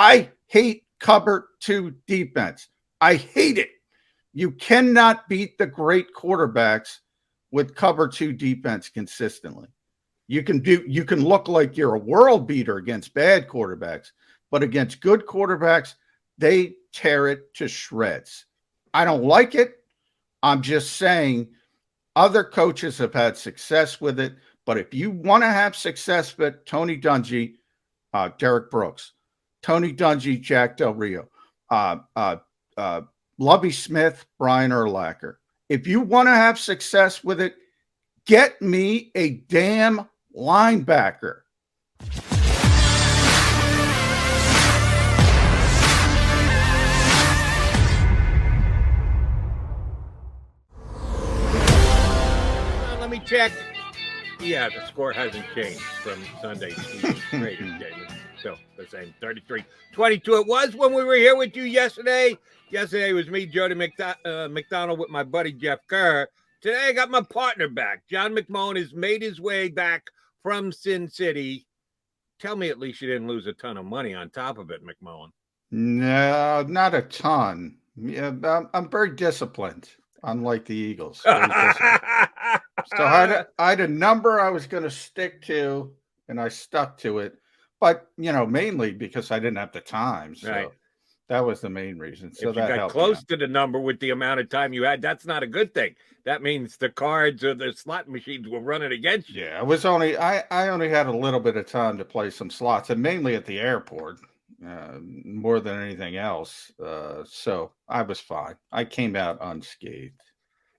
I hate cover 2 defense. I hate it. You cannot beat the great quarterbacks with cover 2 defense consistently. You can look like you're a world beater against bad quarterbacks, but against good quarterbacks, they tear it to shreds. I don't like it. I'm just saying other coaches have had success with it. But if you want to have success with Tony Dungy, Derek Brooks, Tony Dungy, Jack Del Rio, Lovie Smith, Brian Urlacher, if you want to have success with it, get me a damn linebacker. Let me check. Yeah, the score hasn't changed from Sunday's Raiders game. It's still the same, 33-22. It was when we were here with you yesterday. Yesterday was me, Jody McDonald, with my buddy Jeff Kerr. Today I got my partner back. John McMullen has made his way back from Sin City. Tell me at least you didn't lose a ton of money on top of it, McMullen. No, not a ton. Yeah, I'm very disciplined, unlike the Eagles. So I had a number I was going to stick to, and I stuck to it. But, mainly because I didn't have the time. So right. That was the main reason. So if you got close to the number with the amount of time you had, that's not a good thing. That means the cards or the slot machines will run it against you. Yeah, it was I only had a little bit of time to play some slots, and mainly at the airport, more than anything else. So I was fine. I came out unscathed.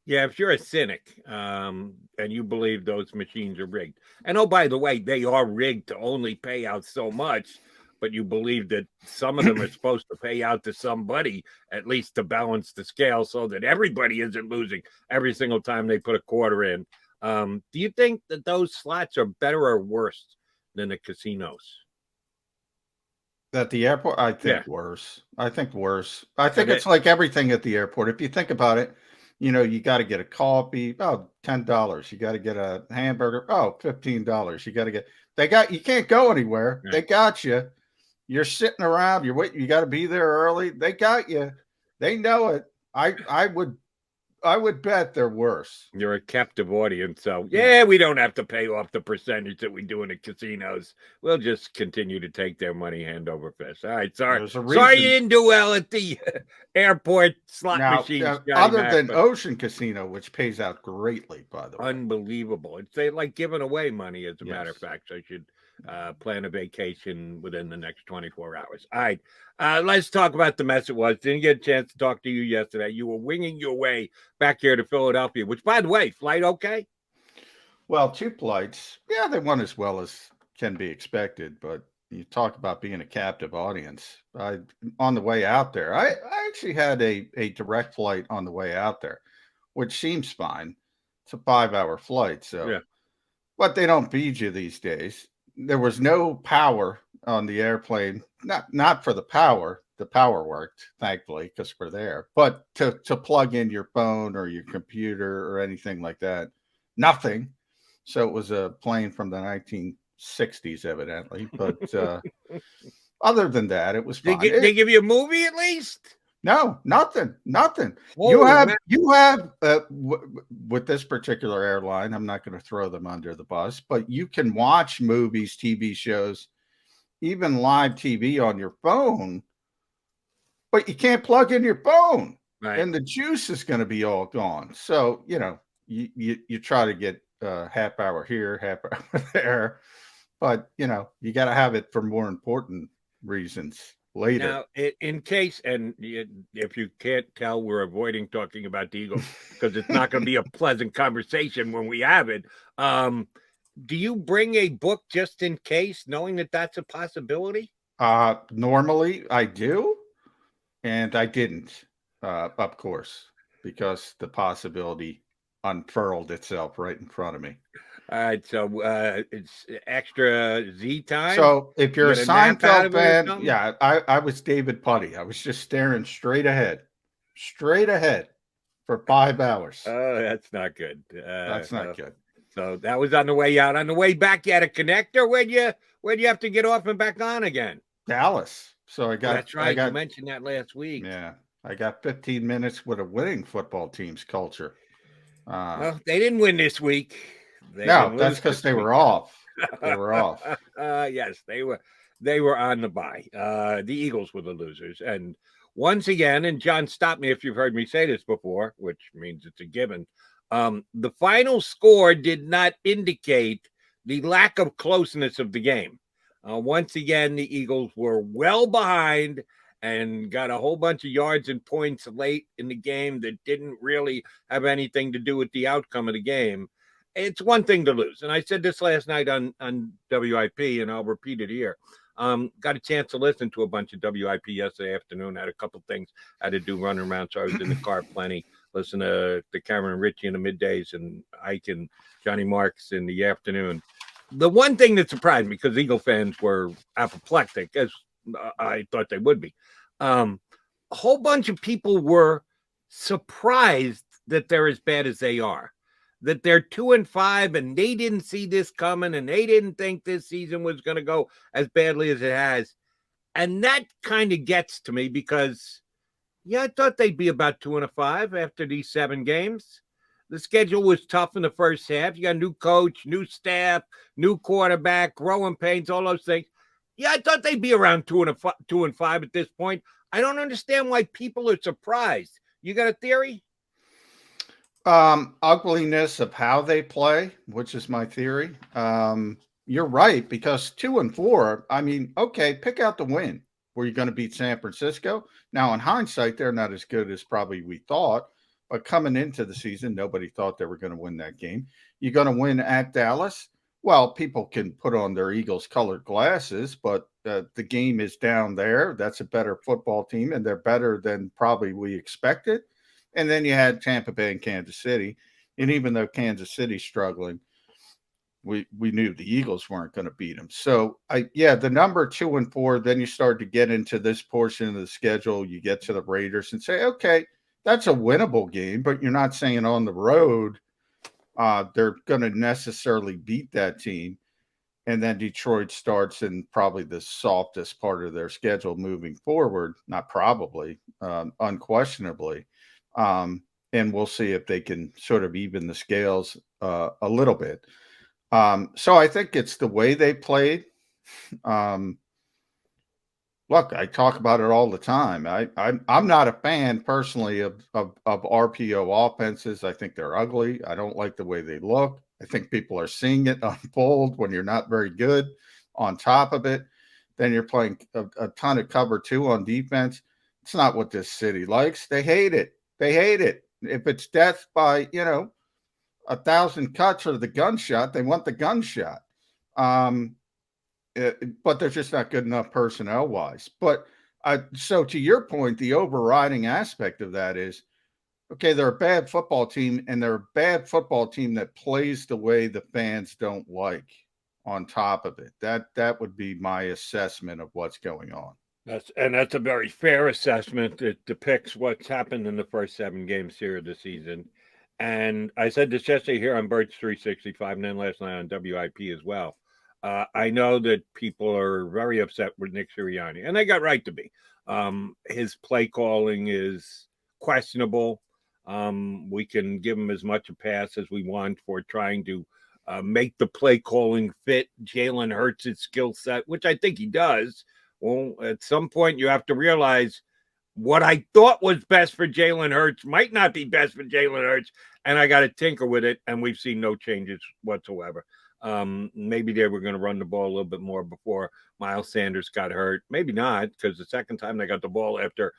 Yeah, if you're a cynic and you believe those machines are rigged, and oh, by the way, they are rigged to only pay out so much, but you believe that some of them are supposed to pay out to somebody, at least to balance the scale so that everybody isn't losing every single time they put a quarter in. Do you think that those slots are better or worse than the casinos? At the airport? I think worse. I think worse. I think it's like everything at the airport. If you think about it, you got to get a coffee, $10. You got to get a hamburger, $15. You got to you can't go anywhere. Right. They got you. You're sitting around, you're waiting, you got to be there early. They got you. They know it. I would bet they're worse. You're a captive audience. So, we don't have to pay off the percentage that we do in the casinos. We'll just continue to take their money hand over fist. All right, sorry. Sorry you didn't do well at the airport slot machines. Other than Ocean Casino, which pays out greatly, by the way. Unbelievable. It's like giving away money, as a matter of fact. So I should plan a vacation within the next 24 hours. All right. Let's talk about the mess it was. Didn't get a chance to talk to you yesterday. You were winging your way back here to Philadelphia, which, by the way, flight okay? Well, 2 flights. Yeah, they went as well as can be expected, but you talk about being a captive audience. On the way out there, I actually had a direct flight on the way out there, which seems fine. It's a 5-hour flight. So, but they don't feed you these days. There was no power on the airplane, not for the power. The power worked, thankfully, because we're there. But to plug in your phone or your computer or anything like that, nothing. So it was a plane from the 1960s, evidently. But other than that, it was fine. They give you a movie at least? No, nothing. Whoa, you have with this particular airline, I'm not going to throw them under the bus, but you can watch movies, TV shows, even live TV on your phone, but you can't plug in your phone, right? And the juice is going to be all gone. So, you try to get half hour here, half hour there, but you got to have it for more important reasons later. Now, in case, and if you can't tell, we're avoiding talking about the Eagles because it's not going to be a pleasant conversation when we have it. Do you bring a book just in case, knowing that that's a possibility? Normally I do, and I didn't, of course, because the possibility unfurled itself right in front of me. All right, so it's extra Z time. So if you're a Seinfeld fan, I was David Putty. I was just staring straight ahead for 5 hours. Oh, that's not good. That's not good. So that was on the way out. On the way back, you had a connector. Where'd you have to get off and back on again? Dallas. So That's right. I You got, mentioned that last week. yeah, I got 15 minutes with a winning football team's culture. Well, they didn't win this week. They No, didn't that's lose because this they week. were off. They were off. Yes, they were. They were on the bye. The Eagles were the losers, and once again, and John, stop me if you've heard me say this before, which means it's a given. The final score did not indicate the lack of closeness of the game. Once again, the Eagles were well behind and got a whole bunch of yards and points late in the game that didn't really have anything to do with the outcome of the game. It's one thing to lose. And I said this last night on WIP, and I'll repeat it here. Got a chance to listen to a bunch of WIP yesterday afternoon. Had a couple things I had to do running around, so I was in the car plenty. Listen to Cameron and Richie in the middays and Ike and Johnny Marks in the afternoon. The one thing that surprised me, because Eagle fans were apoplectic, as I thought they would be, a whole bunch of people were surprised that they're as bad as they are, that they're 2-5 and they didn't see this coming and they didn't think this season was going to go as badly as it has. And that kind of gets to me because, yeah, I thought they'd be about 2-5 after these 7 games. The schedule was tough in the first half. You got a new coach, new staff, new quarterback, growing pains, all those things. Yeah, I thought they'd be around 2-5 at this point. I don't understand why people are surprised. You got a theory? Ugliness of how they play, which is my theory. You're right, because 2-4, I mean, okay, pick out the win. Were you going to beat San Francisco? Now, in hindsight, they're not as good as probably we thought, but coming into the season, nobody thought they were going to win that game. You're going to win at Dallas? Well, people can put on their Eagles colored glasses, but the game is down there. That's a better football team, and they're better than probably we expected. And then you had Tampa Bay and Kansas City. And even though Kansas City's struggling, we knew the Eagles weren't going to beat them. So the number 2-4, then you start to get into this portion of the schedule. You get to the Raiders and say, okay, that's a winnable game, but you're not saying on the road they're going to necessarily beat that team. And then Detroit starts in probably the softest part of their schedule moving forward. Not probably, unquestionably. And we'll see if they can sort of even the scales a little bit. So I think it's the way they played. Look, I talk about it all the time. I'm not a fan personally of RPO offenses. I think they're ugly. I don't like the way they look. I think people are seeing it unfold when you're not very good. On top of it, then you're playing a ton of cover 2 on defense. It's not what this city likes. They hate it. They hate it. If it's death by, 1,000 cuts or the gunshot, they want the gunshot. But they're just not good enough personnel-wise. But so to your point, the overriding aspect of that is, okay, they're a bad football team, and they're a bad football team that plays the way the fans don't like on top of it. That would be my assessment of what's going on. That's a very fair assessment. It depicts what's happened in the first 7 games here of the season. And I said this yesterday here on Birds 365 and then last night on WIP as well. I know that people are very upset with Nick Sirianni, and they got right to be. His play calling is questionable. We can give him as much a pass as we want for trying to make the play calling fit Jalen Hurts' skill set, which I think he does. Well, at some point, you have to realize what I thought was best for Jalen Hurts might not be best for Jalen Hurts, and I got to tinker with it, and we've seen no changes whatsoever. Maybe they were going to run the ball a little bit more before Miles Sanders got hurt. Maybe not, because the second time they got the ball after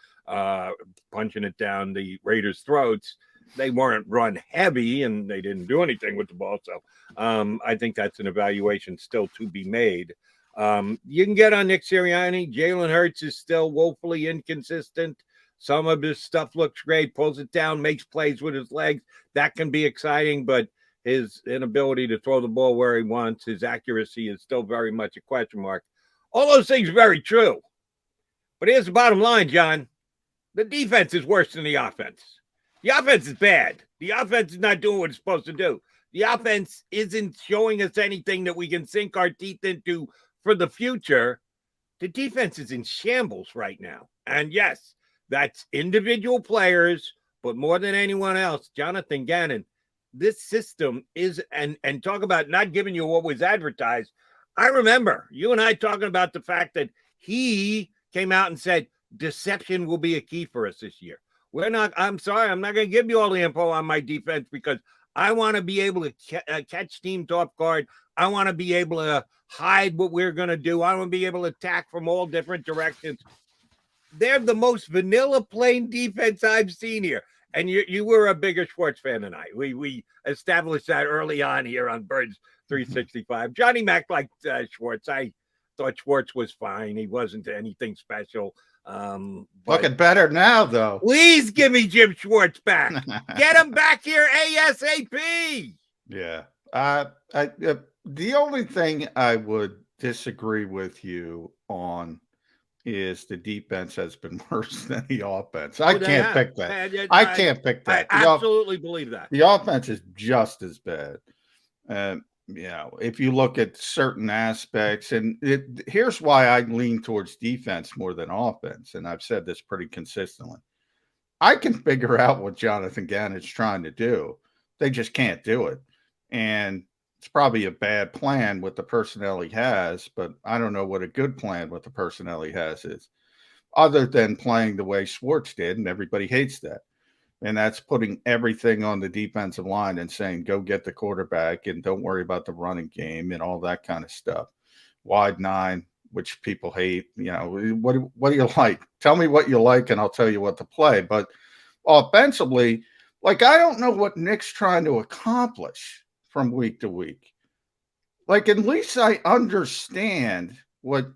punching it down the Raiders' throats, they weren't run heavy, and they didn't do anything with the ball. So I think that's an evaluation still to be made. You can get on Nick Sirianni. Jalen Hurts is still woefully inconsistent. Some of his stuff looks great, pulls it down, makes plays with his legs. That can be exciting, but his inability to throw the ball where he wants, his accuracy is still very much a question mark. All those things are very true. But here's the bottom line, John. The defense is worse than the offense. The offense is bad. The offense is not doing what it's supposed to do. The offense isn't showing us anything that we can sink our teeth into for the future. the defense is in shambles right now. And yes, that's individual players, but more than anyone else, Jonathan Gannon, this system is, and talk about not giving you what was advertised. I remember you and I talking about the fact that he came out and said deception will be a key for us this year. I'm sorry, I'm not going to give you all the info on my defense because I want to be able to catch teams off guard. I want to be able to hide what we're going to do. I want to be able to attack from all different directions. They're the most vanilla plain defense I've seen here. And you were a bigger Schwartz fan than I. We established that early on here on Birds 365. Johnny Mac liked Schwartz. I thought Schwartz was fine. He wasn't anything special. Looking better now, though. Please give me Jim Schwartz back. Get him back here ASAP. Yeah. The only thing I would disagree with you on is the defense has been worse than the offense. I can't pick that. I can't pick that. I absolutely believe that. The offense is just as bad. If you look at certain aspects, and here's why I lean towards defense more than offense, and I've said this pretty consistently. I can figure out what Jonathan Gannon's trying to do. They just can't do it. And it's probably a bad plan with the personnel he has, but I don't know what a good plan with the personnel he has is, other than playing the way Schwartz did, and everybody hates that. And that's putting everything on the defensive line and saying, go get the quarterback and don't worry about the running game and all that kind of stuff. Wide nine, which people hate. What do you like? Tell me what you like and I'll tell you what to play. But offensively, I don't know what Nick's trying to accomplish from week to week. At least I understand what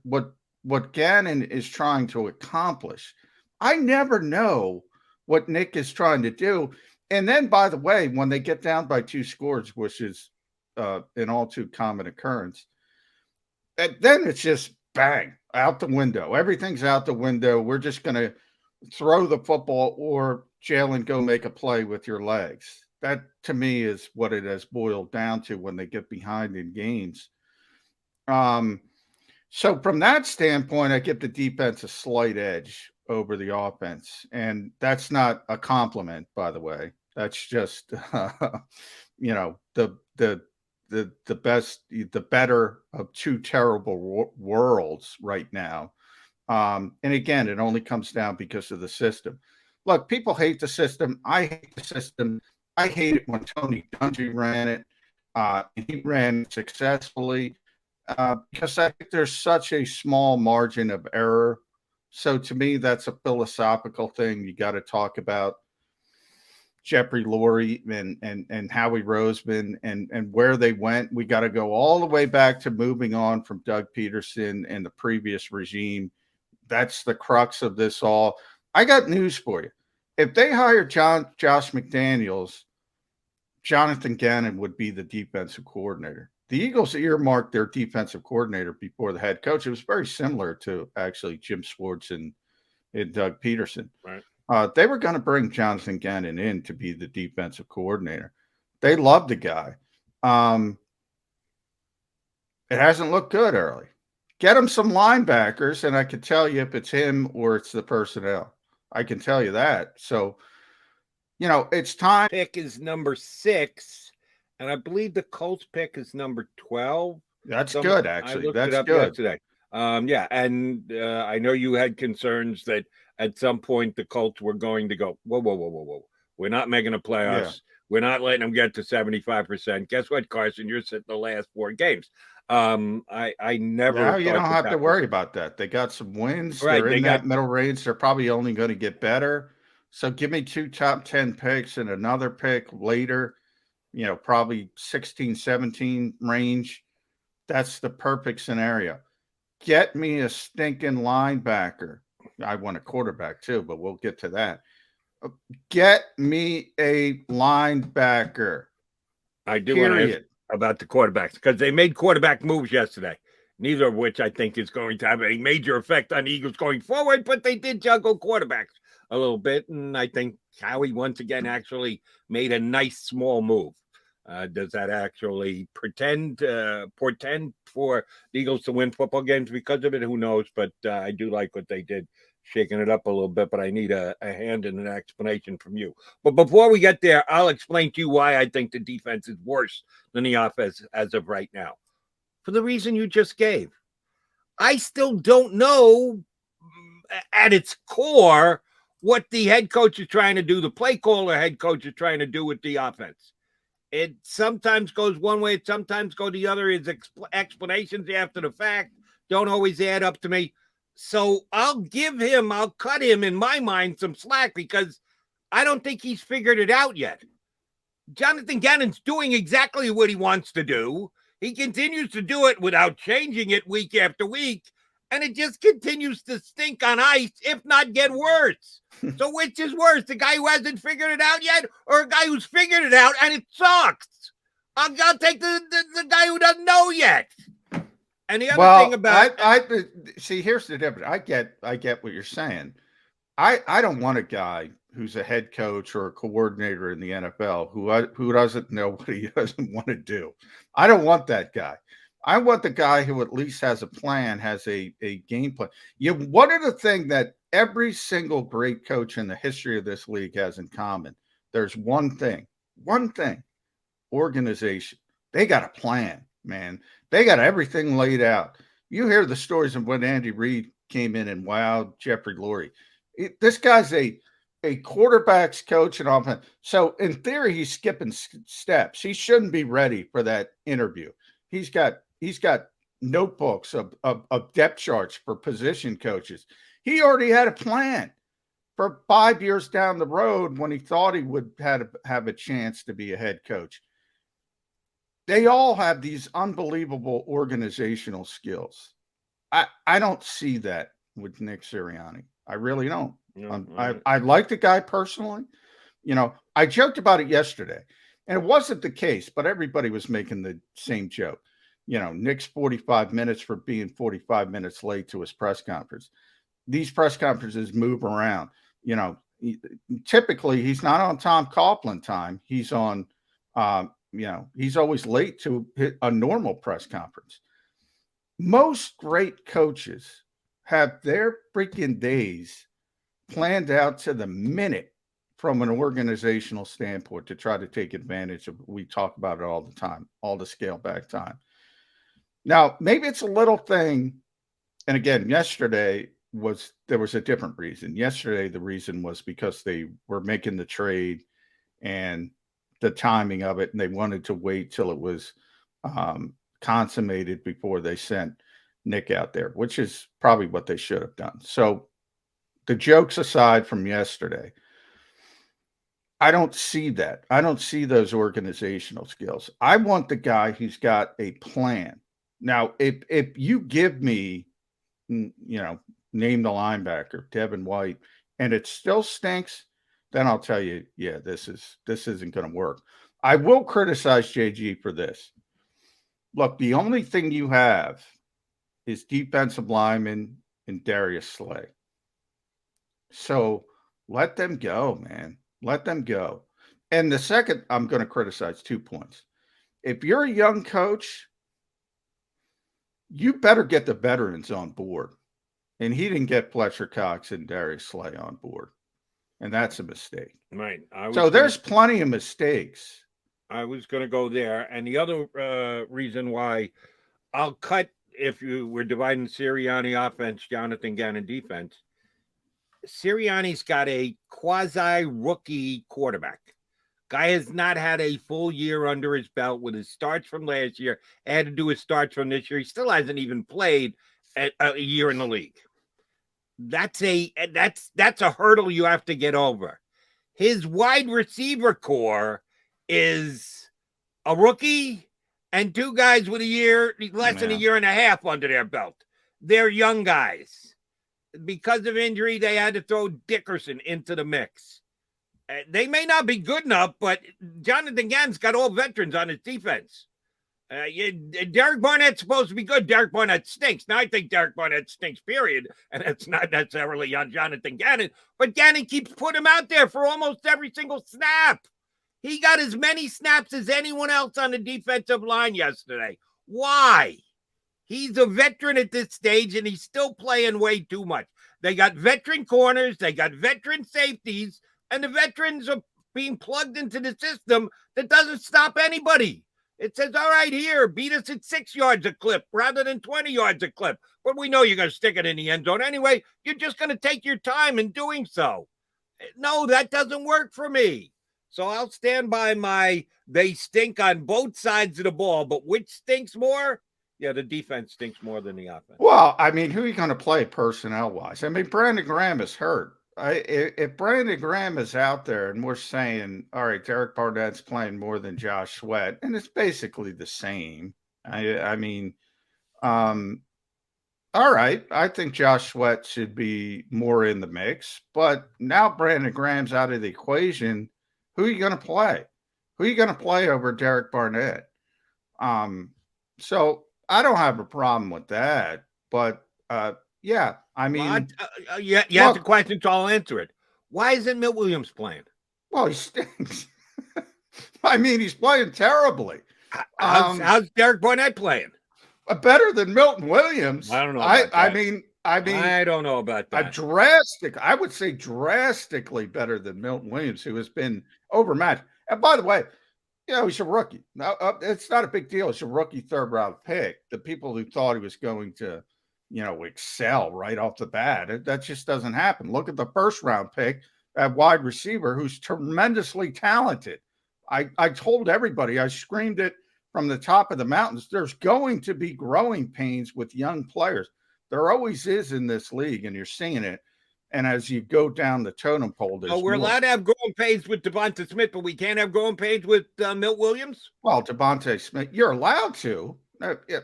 Gannon is trying to accomplish. I never know what Nick is trying to do. And then, by the way, when they get down by 2 scores, which is an all too common occurrence, then it's just bang, out the window. Everything's out the window. We're just going to throw the football or Jalen go make a play with your legs. That, to me, is what it has boiled down to when they get behind in games. So from that standpoint, I give the defense a slight edge over the offense. And that's not a compliment, by the way. That's just, the better of 2 terrible worlds right now. And again, it only comes down because of the system. Look, people hate the system. I hate the system. I hate it when Tony Dungy ran it. And he ran it successfully because I think there's such a small margin of error. So to me, that's a philosophical thing. You got to talk about Jeffrey Lurie and Howie Roseman and where they went. We got to go all the way back to moving on from Doug Peterson and the previous regime. That's the crux of this all. I got news for you. If they hire Josh McDaniels, Jonathan Gannon would be the defensive coordinator. The Eagles earmarked their defensive coordinator before the head coach. It was very similar to actually Jim Schwartz and Doug Peterson. Right. They were going to bring Jonathan Gannon in to be the defensive coordinator. They loved the guy. It hasn't looked good early. Get him some linebackers, and I can tell you if it's him or it's the personnel. I can tell you that. So, it's time. Pick is number 6, and I believe the Colts pick is number 12. That's good, actually. That's good. Yesterday. And I know you had concerns that at some point the Colts were going to go, whoa. We're not making the playoffs. Yeah. We're not letting them get to 75%. Guess what, Carson? You're sitting the last 4 games. I never. No, you don't have to worry about that. They got some wins. Right, they're in that middle range. They're probably only going to get better. So give me 2 top 10 picks and another pick later, probably 16, 17 range. That's the perfect scenario. Get me a stinking linebacker. I want a quarterback too, but we'll get to that. Get me a linebacker. I do want to ask about the quarterbacks because they made quarterback moves yesterday, neither of which I think is going to have a major effect on the Eagles going forward, but they did juggle quarterbacks a little bit, and I think Howie once again actually made a nice small move. Does that actually portend for the Eagles to win football games because of it? Who knows? But I do like what they did, shaking it up a little bit. But I need a hand and an explanation from you. But before we get there, I'll explain to you why I think the defense is worse than the offense as of right now. For the reason you just gave. I still don't know at its core what the head coach is trying to do, the play caller head coach is trying to do with the offense. It sometimes goes one way, it sometimes goes the other. His explanations after the fact don't always add up to me. So I'll cut him in my mind some slack because I don't think he's figured it out yet. Jonathan Gannon's doing exactly what he wants to do. He continues to do it without changing it week after week, and it just continues to stink on ice, if not get worse. So which is worse, the guy who hasn't figured it out yet or a guy who's figured it out and it sucks? I'll take the guy who doesn't know yet. And the other thing about I see, here's the difference. I get what you're saying. I don't want a guy who's a head coach or a coordinator in the NFL who doesn't know what he doesn't want to do. I don't want that guy. I want the guy who at least has a plan, has a game plan. One of the things that every single great coach in the history of this league has in common, there's one thing, organization. They got a plan, man. They got everything laid out. You hear the stories of when Andy Reid came in and wowed Jeffrey Lurie. This guy's a quarterback's coach and offense. So in theory, he's skipping steps. He shouldn't be ready for that interview. He's got notebooks of depth charts for position coaches. He already had a plan for 5 years down the road when he thought he would have a chance to be a head coach. They all have these unbelievable organizational skills. I don't see that with Nick Sirianni. I really don't. I like the guy personally. I joked about it yesterday, and it wasn't the case, but everybody was making the same joke. Nick's 45 minutes for being 45 minutes late to his press conference. These press conferences move around. Typically he's not on Tom Coughlin time. He's on, he's always late to a normal press conference. Most great coaches have their freaking days planned out to the minute from an organizational standpoint to try to take advantage of. We talk about it all the time, all the scale back time. Now, maybe it's a little thing. And again, yesterday there was a different reason. Yesterday, the reason was because they were making the trade and the timing of it, and they wanted to wait till it was consummated before they sent Nick out there, which is probably what they should have done. So the jokes aside from yesterday, I don't see that. I don't see those organizational skills. I want the guy who's got a plan. Now, if you give me, name the linebacker, Devin White, and it still stinks, then I'll tell you, yeah, this isn't going to work. I will criticize JG for this. Look, the only thing you have is defensive lineman and Darius Slay. So let them go, man. Let them go. And the second, I'm going to criticize 2 points. If you're a young coach, you better get the veterans on board. And he didn't get Fletcher Cox and Darius Slay on board. And that's a mistake. Right. So there's plenty of mistakes. I was going to go there. And the other reason why I'll cut, if you were dividing Sirianni offense, Jonathan Gannon defense, Sirianni's got a quasi-rookie quarterback. Guy has not had a full year under his belt with his starts from last year. Had to do his starts from this year. He still hasn't even played a year in the league. That's a hurdle you have to get over. His wide receiver core is a rookie and 2 guys with less than a year and a half under their belt. They're young guys. Because of injury, they had to throw Dickerson into the mix. They may not be good enough, but Jonathan Gannon's got all veterans on his defense. Derek Barnett's supposed to be good. Derek Barnett stinks. Now, I think Derek Barnett stinks, period. And it's not necessarily on Jonathan Gannon. But Gannon keeps putting him out there for almost every single snap. He got as many snaps as anyone else on the defensive line yesterday. Why? He's a veteran at this stage, and he's still playing way too much. They got veteran corners, they got veteran safeties, and the veterans are being plugged into the system that doesn't stop anybody. It says, all right, here, beat us at 6 yards a clip rather than 20 yards a clip. But we know you're going to stick it in the end zone anyway. You're just going to take your time in doing so. No, that doesn't work for me. So I'll stand by my they stink on both sides of the ball. But which stinks more? Yeah, the defense stinks more than the offense. Well, I mean, who are you going to play personnel-wise? I mean, Brandon Graham is hurt. If Brandon Graham is out there and we're saying, all right, Derek Barnett's playing more than Josh Sweat, and it's basically the same. I mean, all right, I think Josh Sweat should be more in the mix. But now Brandon Graham's out of the equation. Who are you going to play? Who are you going to play over Derek Barnett? So I don't have a problem with that. But yeah, I mean, you have the question, so I'll answer it. Why isn't Milt Williams playing? Well, he stinks. I mean, he's playing terribly. How's Derek Barnett playing? Better than Milton Williams. I don't know. I mean, I don't know about that. I would say drastically better than Milton Williams, who has been overmatched. And by the way, he's a rookie. Now, it's not a big deal. It's a rookie 3rd-round pick. The people who thought he was going to, excel right off the bat, that just doesn't happen. Look at the 1st-round pick at wide receiver, who's tremendously talented. I told everybody, I screamed it from the top of the mountains. There's going to be growing pains with young players. There always is in this league, and you're seeing it. And as you go down the totem pole, we're allowed to have growing pains with Devonta Smith, but we can't have growing pains with Milt Williams? Well, Devonta Smith, you're allowed to.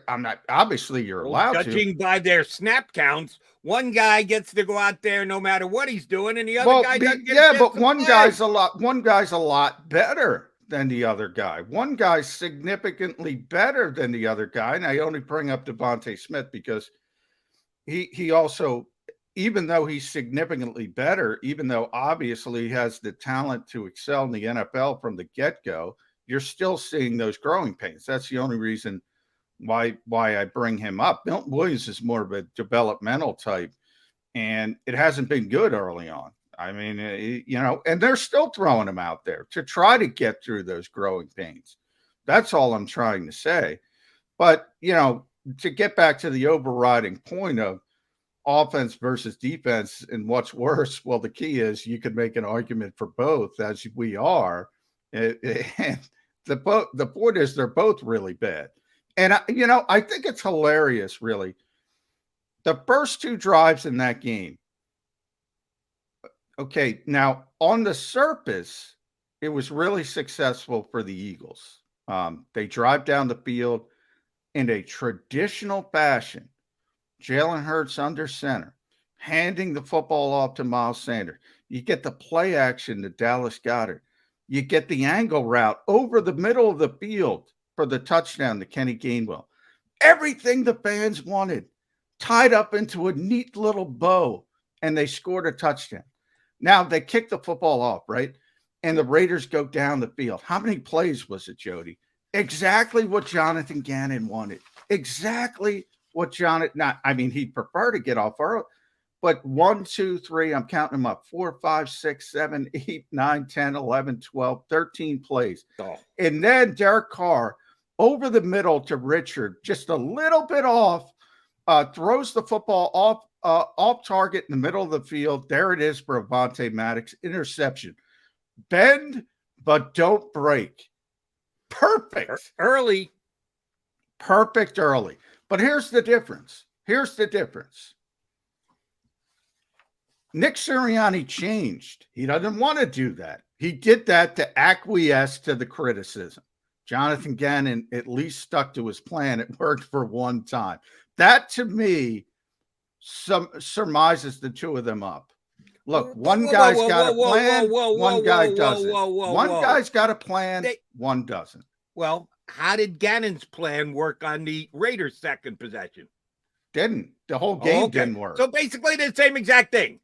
I'm not. Obviously, you're allowed to. Judging by their snap counts, one guy gets to go out there no matter what he's doing, and the other guy doesn't get. Yeah, but one guy's a lot better than the other guy. One guy's significantly better than the other guy, and I only bring up Devonta Smith because he also, even though he's significantly better, even though obviously he has the talent to excel in the NFL from the get-go, you're still seeing those growing pains. That's the only reason why I bring him up. Milton Williams is more of a developmental type, and it hasn't been good early on. I mean, and they're still throwing him out there to try to get through those growing pains. That's all I'm trying to say. But, to get back to the overriding point of offense versus defense and what's worse, well, the key is you could make an argument for both, as we are. And the point is they're both really bad. And, I think it's hilarious, really. The first 2 drives in that game. Okay, now on the surface, it was really successful for the Eagles. They drive down the field in a traditional fashion. Jalen Hurts under center, handing the football off to Miles Sanders. You get the play action to Dallas Goedert. You get the angle route over the middle of the field for the touchdown to Kenny Gainwell. Everything the fans wanted, tied up into a neat little bow, and they scored a touchdown. Now they kick the football off, right? And the Raiders go down the field. How many plays was it, Jody? Exactly what Jonathan Gannon wanted. Exactly what he'd prefer to get off early. But 1, 2, 3, I'm counting them up. 4, 5, 6, 7, 8, 9, 10, 11, 12, 13 plays. Oh. And then Derek Carr over the middle to Richard, just a little bit off, throws the football off target in the middle of the field. There it is for Avonte Maddox. Interception. Bend, but don't break. Perfect. Early. Perfect early. But here's the difference. Nick Sirianni changed. He doesn't want to do that. He did that to acquiesce to the criticism. Jonathan Gannon at least stuck to his plan. It worked for one time. That, to me, surmises the two of them up. Look, one guy's got a plan, one guy doesn't. One guy's got a plan, one doesn't. Well, how did Gannon's plan work on the Raiders' second possession? Didn't. The whole game didn't work. So basically the same exact thing.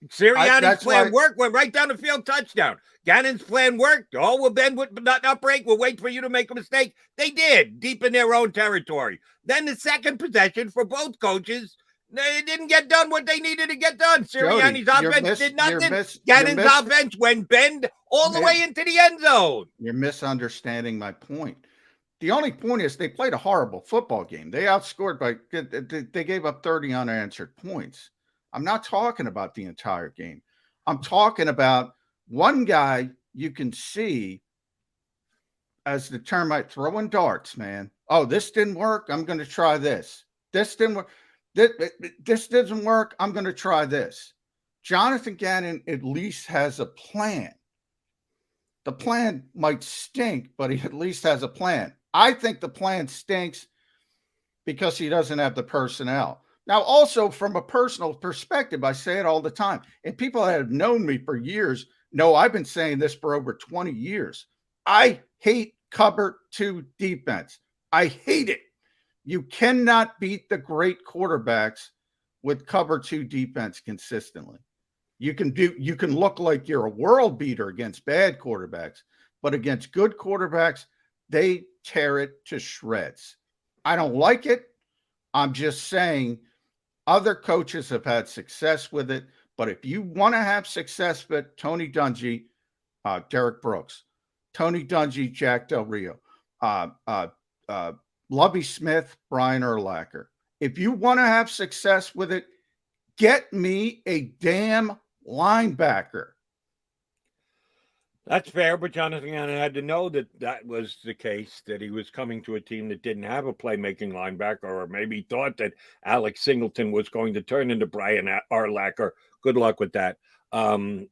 Sirianni's plan worked, went right down the field, touchdown. Gannon's plan worked. Oh, we'll bend with not break. We'll wait for you to make a mistake. They did, deep in their own territory. Then the second possession for both coaches, they didn't get done what they needed to get done. Sirianni's offense did nothing. Gannon's offense went bend all the way into the end zone. You're misunderstanding my point. The only point is they played a horrible football game. They outscored they gave up 30 unanswered points. I'm not talking about the entire game. I'm talking about one guy you can see, as the termite, throwing darts, man. Oh, this didn't work. I'm going to try this. This didn't work. This doesn't work. I'm going to try this. Jonathan Gannon at least has a plan. The plan might stink, but he at least has a plan. I think the plan stinks because he doesn't have the personnel. Now, also from a personal perspective, I say it all the time, and people that have known me for years know I've been saying this for over 20 years. I hate cover two defense. I hate it. You cannot beat the great quarterbacks with cover two defense consistently. You can look like you're a world beater against bad quarterbacks, but against good quarterbacks, they tear it to shreds. I don't like it. I'm just saying other coaches have had success with it, but if you want to have success with Tony Dungy, Derek Brooks, Tony Dungy, Jack Del Rio, Lovie Smith, Brian Urlacher. If you want to have success with it, get me a damn linebacker. That's fair, but Jonathan Gannon had to know that was the case, that he was coming to a team that didn't have a playmaking linebacker, or maybe thought that Alex Singleton was going to turn into Brian Urlacher. Good luck with that. And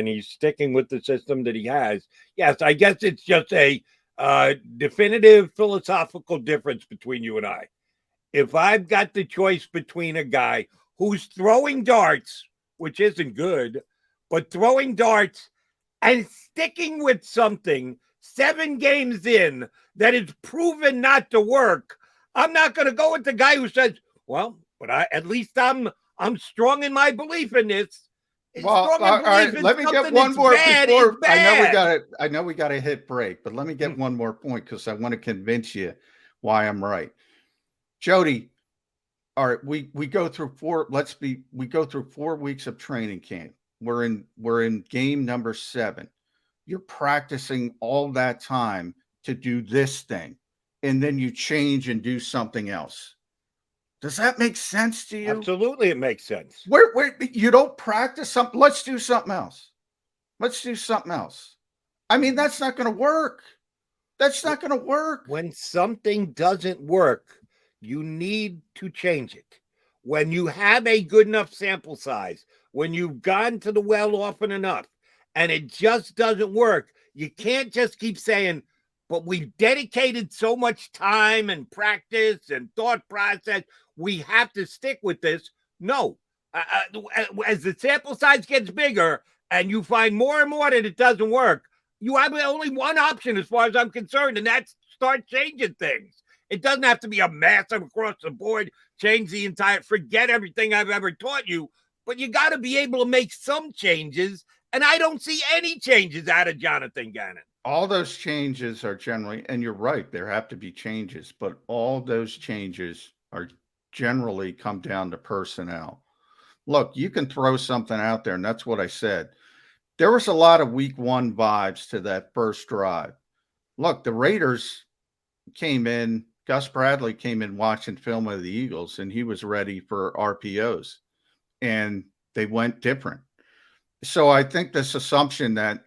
he's sticking with the system that he has. Yes, I guess it's just a definitive philosophical difference between you and I. If I've got the choice between a guy who's throwing darts, which isn't good, but throwing darts and sticking with something 7 games in that is proven not to work, I'm not going to go with the guy who says, well, but at least I'm strong in my belief in this. Well, all right, let me get one more before I know we got to hit break, but let me get one more point because I want to convince you why I'm right. Jody, all right, we go through 4 weeks of training camp. We're in game number 7. You're practicing all that time to do this thing, and then you change and do something else. Does that make sense to you? Absolutely, it makes sense. Where you don't practice something, let's do something else. I mean, that's not going to work. When something doesn't work, you need to change it. When you have a good enough sample size, when you've gone to the well often enough and it just doesn't work, you can't just keep saying, but we've dedicated so much time and practice and thought process, we have to stick with this. No. As the sample size gets bigger and you find more and more that it doesn't work, you have only one option as far as I'm concerned, and that's start changing things. It doesn't have to be a massive across the board, change the entire, forget everything I've ever taught you, but you got to be able to make some changes, and I don't see any changes out of Jonathan Gannon. All those changes are generally, and you're right, there have to be changes, but all those changes are generally come down to personnel. Look, you can throw something out there, and that's what I said. There was a lot of week 1 vibes to that first drive. Look, the Raiders came in, Gus Bradley came in watching film of the Eagles, and he was ready for RPOs, and they went different. So I think this assumption that,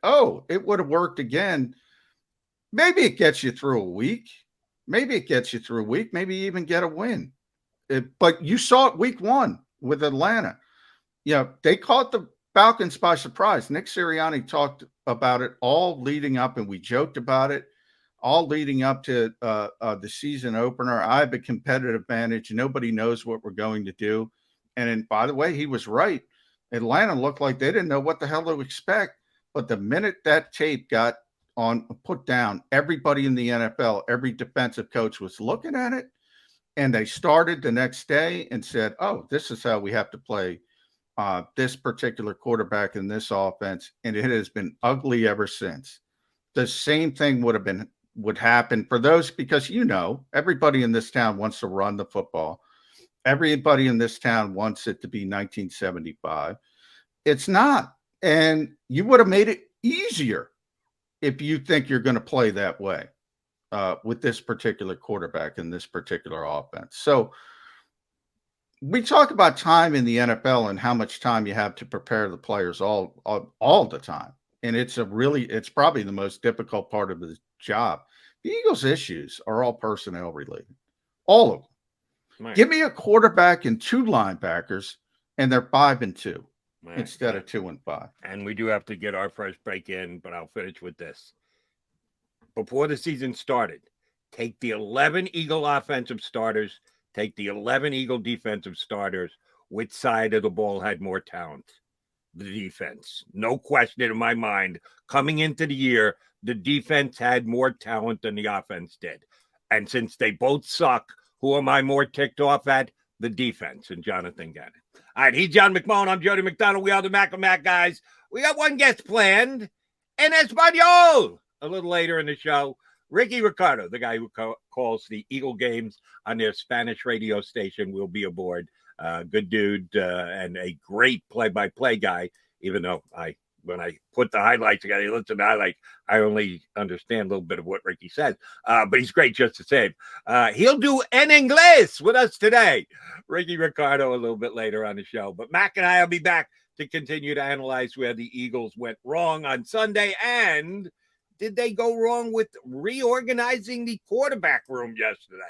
it would have worked again, maybe it gets you through a week. Maybe you even get a win. But you saw it week 1 with Atlanta. They caught the Falcons by surprise. Nick Sirianni talked about it all leading up, and we joked about it all leading up to the season opener. I have a competitive advantage. Nobody knows what we're going to do. And by the way, he was right. Atlanta looked like they didn't know what the hell to expect. But the minute that tape got put down, everybody in the NFL, every defensive coach was looking at it. And they started the next day and said, this is how we have to play this particular quarterback in this offense, and it has been ugly ever since. The same thing would happen for those, because everybody in this town wants to run the football. Everybody in this town wants it to be 1975. It's not. And you would have made it easier if you think you're going to play that way with this particular quarterback in this particular offense. So we talk about time in the NFL and how much time you have to prepare the players all the time. And it's probably the most difficult part of the job. The Eagles' issues are all personnel related. All of them. Right. Give me a quarterback and 2 linebackers, and they're 5-2 instead of 2-5. And we do have to get our first break in, but I'll finish with this. Before the season started, take the 11 Eagle offensive starters, take the 11 Eagle defensive starters. Which side of the ball had more talent? The defense. No question in my mind. Coming into the year, the defense had more talent than the offense did. And since they both suck, who am I more ticked off at? The defense and Jonathan Gannon. All right, he's John McMullen. I'm Jody McDonald. We are the Mac and Mac guys. We got one guest planned, and Espanol. A little later in the show, Ricky Ricardo, the guy who calls the Eagle games on their Spanish radio station, will be aboard. Good dude and a great play-by-play guy, even though when I put the highlights together, you listen to the highlights, I only understand a little bit of what Ricky says. But he's great just the same. He'll do en inglés with us today. Ricky Ricardo a little bit later on the show. But Mac and I will be back to continue to analyze where the Eagles went wrong on Sunday, and did they go wrong with reorganizing the quarterback room yesterday?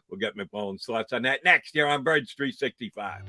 We'll get McMullen's thoughts on that next here on Birds 365.